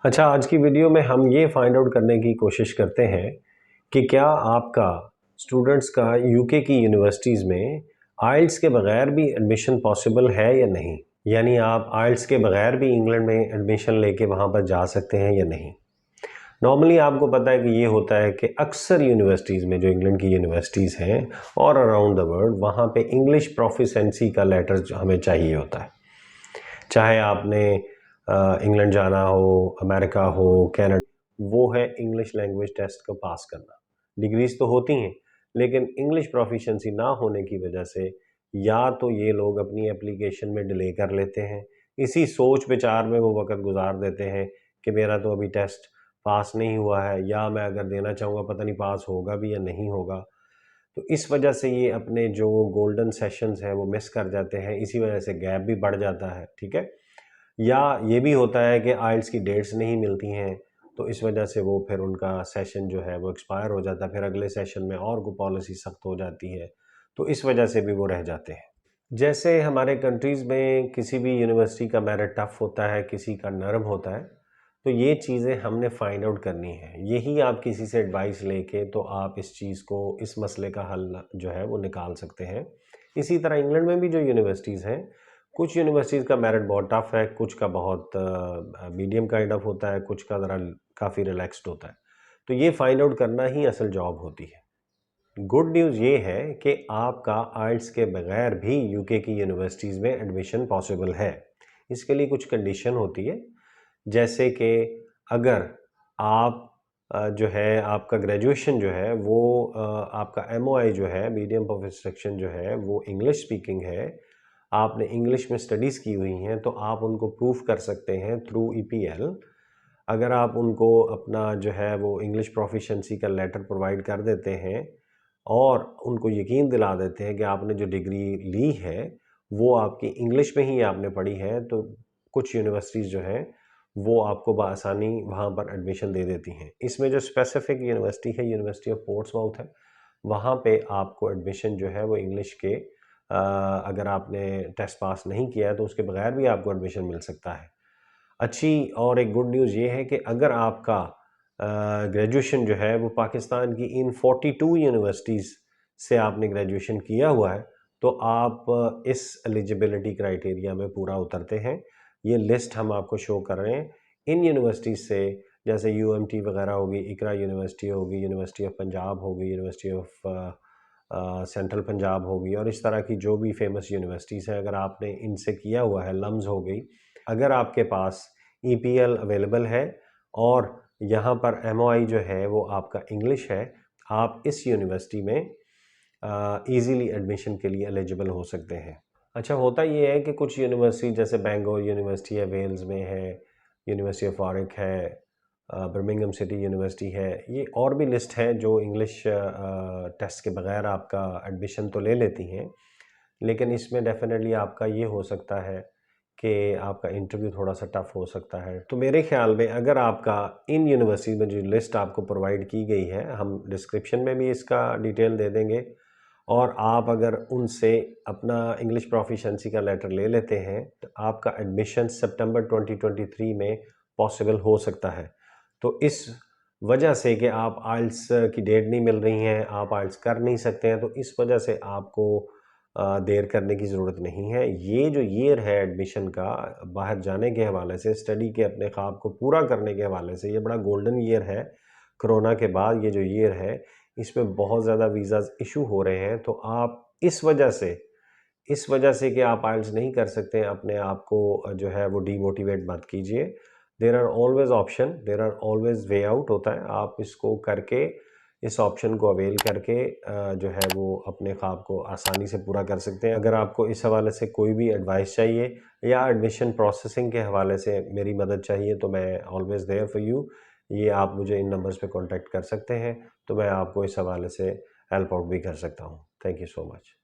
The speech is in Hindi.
अच्छा, आज की वीडियो में हम ये फाइंड आउट करने की कोशिश करते हैं कि क्या आपका स्टूडेंट्स का यूके की यूनिवर्सिटीज़ में आइल्स के बगैर भी एडमिशन पॉसिबल है या नहीं। यानी आप आइल्स के बगैर भी इंग्लैंड में एडमिशन लेके वहाँ पर जा सकते हैं या नहीं। नॉर्मली आपको पता है कि ये होता है कि अक्सर यूनिवर्सिटीज़ में, जो इंग्लैंड की यूनिवर्सिटीज़ हैं और अराउंड द वर्ल्ड, वहाँ पे इंग्लिश प्रोफिशेंसी का लेटर हमें चाहिए होता है। चाहे आपने इंग्लैंड जाना हो, अमेरिका हो, कनाडा, वो है इंग्लिश लैंग्वेज टेस्ट को पास करना। डिग्रीज तो होती हैं, लेकिन इंग्लिश प्रोफिशिएंसी ना होने की वजह से या तो ये लोग अपनी एप्लीकेशन में डिले कर लेते हैं, इसी सोच विचार में वो वक्त गुजार देते हैं कि मेरा तो अभी टेस्ट पास नहीं हुआ है, या मैं अगर देना चाहूँगा पता नहीं पास होगा भी या नहीं होगा। तो इस वजह से ये अपने जो गोल्डन सेशंस हैं वो मिस कर जाते हैं, इसी वजह से गैप भी बढ़ जाता है। ठीक है, या ये भी होता है कि आइल्स की डेट्स नहीं मिलती हैं, तो इस वजह से वो फिर उनका सेशन जो है वो एक्सपायर हो जाता है, फिर अगले सेशन में और कोई पॉलिसी सख्त हो जाती है, तो इस वजह से भी वो रह जाते हैं। जैसे हमारे कंट्रीज़ में किसी भी यूनिवर्सिटी का मेरिट टफ होता है, किसी का नरम होता है, तो ये चीज़ें हमने फाइंड आउट करनी है। यही आप किसी से एडवाइस लेके तो आप इस चीज़ को, इस मसले का हल जो है वो निकाल सकते हैं। इसी तरह इंग्लैंड में भी जो यूनिवर्सिटीज़ हैं, कुछ यूनिवर्सिटीज़ का मेरिट बहुत टफ है, कुछ का बहुत मीडियम काइंड ऑफ होता है, कुछ का ज़रा काफ़ी रिलैक्स्ड होता है। तो ये फाइंड आउट करना ही असल जॉब होती है। गुड न्यूज़ ये है कि आपका आइल्स के बगैर भी यूके की यूनिवर्सिटीज़ में एडमिशन पॉसिबल है। इसके लिए कुछ कंडीशन होती है, जैसे कि अगर आप जो है आपका ग्रेजुएशन जो है वो आपका एमओआई जो है, मीडियम ऑफ इंस्ट्रक्शन जो है, वो इंग्लिश स्पीकिंग है, आपने इंग्लिश में स्टडीज़ की हुई हैं, तो आप उनको प्रूफ कर सकते हैं थ्रू ईपीएल। अगर आप उनको अपना जो है वो इंग्लिश प्रोफिशिएंसी का लेटर प्रोवाइड कर देते हैं और उनको यकीन दिला देते हैं कि आपने जो डिग्री ली है वो आपकी इंग्लिश में ही आपने पढ़ी है, तो कुछ यूनिवर्सिटीज़ जो हैं वो आपको बआसानी वहाँ पर एडमिशन दे देती हैं। इसमें जो स्पेसिफिक यूनिवर्सिटी है, यूनिवर्सिटी ऑफ पोर्ट्समाउथ है, वहाँ पे आपको एडमिशन जो है वो इंग्लिश के अगर आपने टेस्ट पास नहीं किया है तो उसके बगैर भी आपको एडमिशन मिल सकता है। अच्छी और एक गुड न्यूज़ ये है कि अगर आपका ग्रेजुएशन जो है वो पाकिस्तान की इन 42 यूनिवर्सिटीज़ से आपने ग्रेजुएशन किया हुआ है, तो आप इस एलिजिबिलिटी क्राइटेरिया में पूरा उतरते हैं। ये लिस्ट हम आपको शो कर रहे हैं। इन यूनिवर्सिटीज़ से जैसे यूएमटी वगैरह होगी, इकरा यूनिवर्सिटी होगी, यूनिवर्सिटी ऑफ पंजाब होगी, यूनिवर्सिटी ऑफ सेंट्रल पंजाब होगी, और इस तरह की जो भी फेमस यूनिवर्सिटीज़ हैं, अगर आपने इनसे किया हुआ है, लम्स हो गई, अगर आपके पास ईपीएल अवेलेबल है और यहाँ पर एमओआई जो है वो आपका इंग्लिश है, आप इस यूनिवर्सिटी में इजीली एडमिशन के लिए एलिजिबल हो सकते हैं। अच्छा, होता ये है कि कुछ यूनिवर्सिटी जैसे बैंगलोर यूनिवर्सिटी है, वेल्स में है, यूनिवर्सिटी ऑफ वारिक है, बर्मिंघम सिटी यूनिवर्सिटी है, ये और भी लिस्ट है जो इंग्लिश टेस्ट के बगैर आपका एडमिशन तो ले लेती हैं, लेकिन इसमें डेफिनेटली आपका ये हो सकता है कि आपका इंटरव्यू थोड़ा सा टफ हो सकता है। तो मेरे ख्याल में अगर आपका इन यूनिवर्सिटी में जो लिस्ट आपको प्रोवाइड की गई है, हम डिस्क्रिप्शन में भी इसका डिटेल दे देंगे, और आप अगर उनसे अपना इंग्लिश प्रोफिशिएंसी का लेटर ले लेते हैं तो आपका एडमिशन सितंबर 2023 में पॉसिबल हो सकता है। तो इस वजह से कि आप आइल्स की डेट नहीं मिल रही हैं, आप आइल्स कर नहीं सकते हैं, तो इस वजह से आपको देर करने की ज़रूरत नहीं है। ये जो ईयर है एडमिशन का, बाहर जाने के हवाले से, स्टडी के अपने ख्वाब को पूरा करने के हवाले से, ये बड़ा गोल्डन ईयर है। कोरोना के बाद ये जो ईयर है, इसमें बहुत ज़्यादा वीज़ाज़ इशू हो रहे हैं, तो आप इस वजह से कि आप आइल्स नहीं कर सकते, अपने आप को जो है वो डीमोटिवेट मत कीजिए। There are always option, there are always way out होता है। आप इसको करके, इस ऑप्शन को अवेल करके जो है वो अपने ख्वाब को आसानी से पूरा कर सकते हैं। अगर आपको इस हवाले से कोई भी एडवाइस चाहिए या एडमिशन प्रोसेसिंग के हवाले से मेरी मदद चाहिए, तो मैं ऑलवेज़ देयर फॉर यू। ये आप मुझे इन नंबर्स पे कॉन्टैक्ट कर सकते हैं, तो मैं आपको इस हवाले से हेल्प आउट भी कर सकता हूँ। Thank you so much.